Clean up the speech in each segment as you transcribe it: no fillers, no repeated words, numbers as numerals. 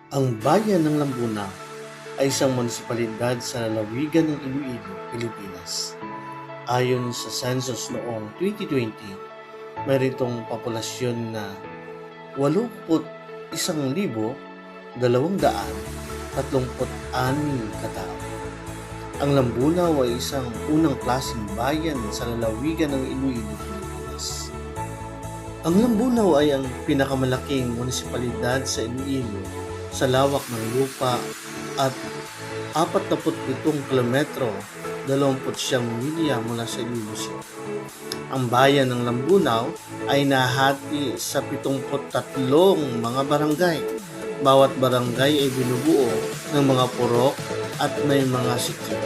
Ang bayan ng Lambuna ay isang munisipalidad sa lalawigan ng Iloilo, Pilipinas. Ayon sa census noong 2020, may ritong populasyon na 81,236 katao. Ang Lambunaw ay isang unang klaseng bayan sa lalawigan ng Iloilo, Pilipinas. Ang Lambunaw ay ang pinakamalaking munisipalidad sa Iloilo sa lawak ng lupa at 47 kilometro, 29 milya mula sa Iloilo City. Ang bayan ng Lambunaw ay nahati sa 73 mga barangay. Bawat barangay ay binubuo ng mga purok at may mga sikyo.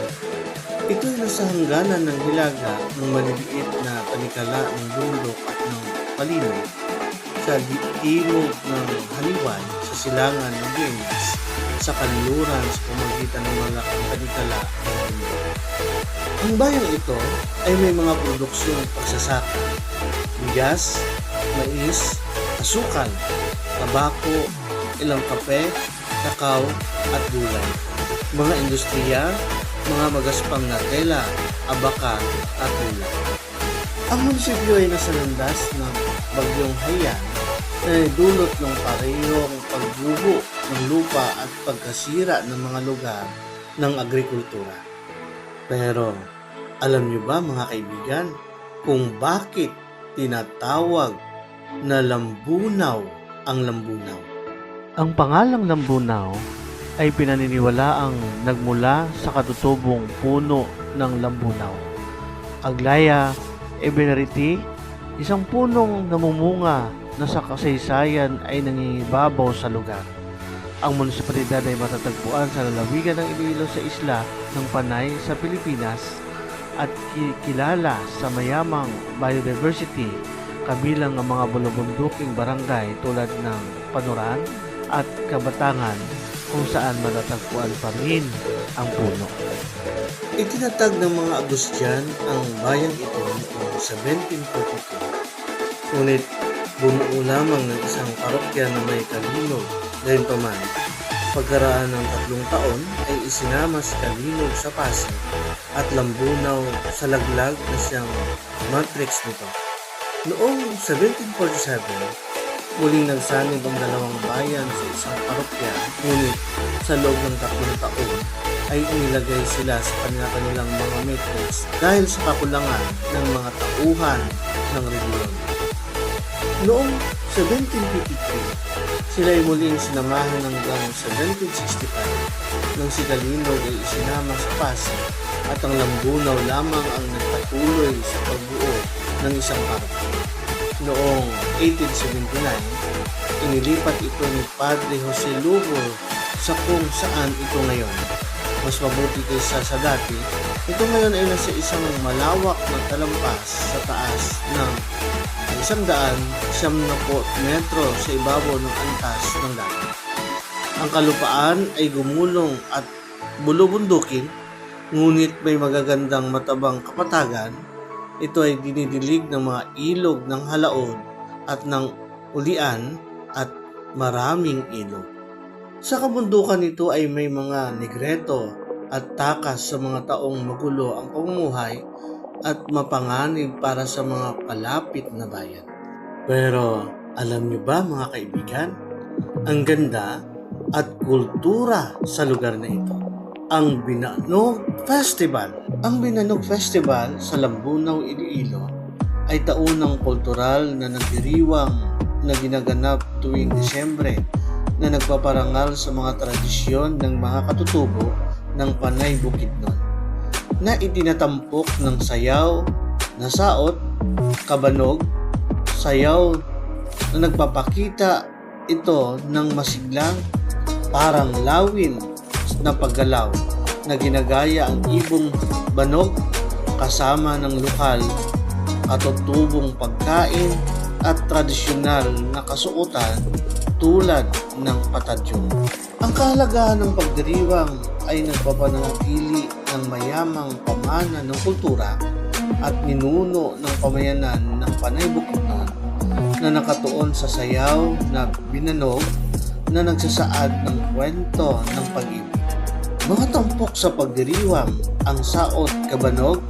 Ito ay nasa hangganan ng hilaga ng maliliit na panikala ng bundok at ng palino sa timog ng Haliwan sa silangan ng Guemes sa kanluran sa pamagitan ng malaking panikala ng bundok. Ang bayang ito ay may mga produksyong pagsasaka, bigas, mais, asukal, tabako, ilang kape, kakao at gulay, mga industriya, mga magaspang na tela, abaka at hula. Ang munisipyo ay nasa landas ng bagyong Haiyan na dulot ng parehong pagguho ng lupa at pagkasira ng mga lugar ng agrikultura. Pero alam niyo ba mga kaibigan kung bakit tinatawag na Lambunaw ang Lambunaw? Ang pangalang Lambunaw ay pinaniniwalaang nagmula sa katutubong puno ng Lambunaw. Aglaya ebenariti, isang punong namumunga na sa kasaysayan ay nangingibabaw sa lugar. Ang munisipalidad ay matatagpuan sa lalawigan ng Iloilo sa isla ng Panay sa Pilipinas at kilala sa mayamang biodiversity kabilang ang mga bulubunduking barangay tulad ng Panuran at Kabatangan kung saan matatagpuan pa rin ang puno. Itinatag ng mga Agustian ang bayang ito noong 1742, ngunit bumuo lamang ng isang parokya na may Kalinog. Gayunpaman, pagkaraan ng 3 taon ay isinama si Kalinog sa Pasig at Lambunaw sa laglag na siyang matrix nito. Noong 1747, muling nagsanib ang dalawang bayan sa isang parokya, ngunit sa loob ng 3 taon ay inilagay sila sa kanilang mga matrix dahil sa kakulangan ng mga tauhan ng rehiyon. Noong 1753, sila ay muling sinamahan hanggang 1765 nang si Kalinog ay isinama sa Pasig at ang Lambunaw lamang ang nagpatuloy sa pagbuo ng isang parokya. Noong 1879, inilipat ito ni Padre Jose Lugo sa kung saan ito ngayon. Mas mabuti kaysa sa dati, ito ngayon ay nasa isang malawak na talampas sa taas ng 170 metro sa ibabaw ng antas ng dagat. Ang kalupaan ay gumulong at bulubundukin, ngunit may magagandang matabang kapatagan. Ito ay dinidilig ng mga ilog ng halaod at ng ulian at maraming ilog. Sa kabundukan nito ay may mga negreto at takas sa mga taong magulo ang pamumuhay at mapanganib para sa mga palapit na bayan. Pero alam niyo ba mga kaibigan, ang ganda at kultura sa lugar na ito? Ang Binanog Festival. Ang Binanog Festival sa Lambunaw, Iloilo ay taunang kultural na nagdiriwang na ginaganap tuwing Disyembre na nagpaparangal sa mga tradisyon ng mga katutubo ng Panay Bukidnon na itinatampok ng sayaw na saot, kabanog, sayaw na nagpapakita ito ng masiglang parang lawin na paggalaw na ginagaya ang ibong banog kasama ng lokal, katutubong pagkain at tradisyonal na kasuotan tulad ng patadyong. Ang kahalagahan ng pagdiriwang ay nagpapanatili ng mayamang pamana ng kultura at ninuno ng pamayanan ng Panay Bukidnon na nakatuon sa sayaw na binanog na nagsasaad ng kwento ng pag-ibig. Mga tampok sa pagdiriwang, ang Saot Kabanog,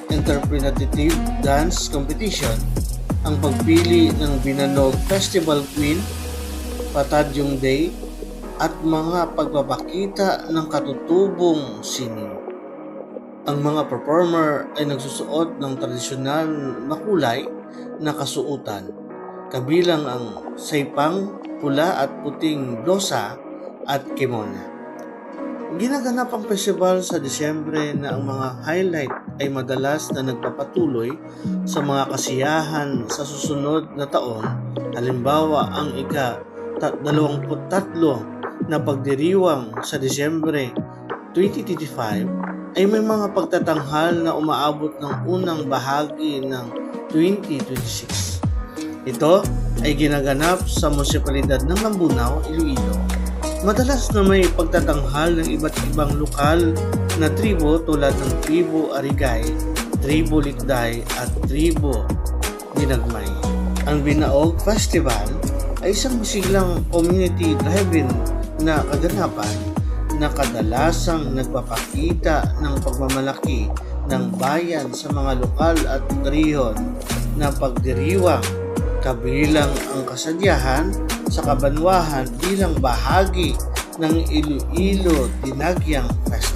Interpretative Dance Competition, ang pagpili ng Binanog Festival Queen, Patadyong Day, at mga pagpapakita ng katutubong sining. Ang mga performer ay nagsusuot ng tradisyonal na kulay na kasuotan, kabilang ang saipang, pula at puting blusa at kimono. Ginaganap ang festival sa Disyembre na ang mga highlight ay madalas na nagpapatuloy sa mga kasiyahan sa susunod na taon. Halimbawa, ang ika-23 na pagdiriwang sa Disyembre 2025 ay may mga pagtatanghal na umaabot ng unang bahagi ng 2026. Ito ay ginaganap sa munisipalidad ng Lambunaw, Iloilo. Madalas na may pagtatanghal ng iba't ibang lokal na tribo tulad ng Tribo Arigay, Tribo Likday at Tribo Dinagmay. Ang Binaog Festival ay isang masiglang community driven na kaganapan na kadalasang nagpapakita ng pagmamalaki ng bayan sa mga lokal at rehiyon na pagdiriwang, kabilang ang kasadyahan sa Kabanwahan bilang bahagi ng Iloilo Dinagyang Festival.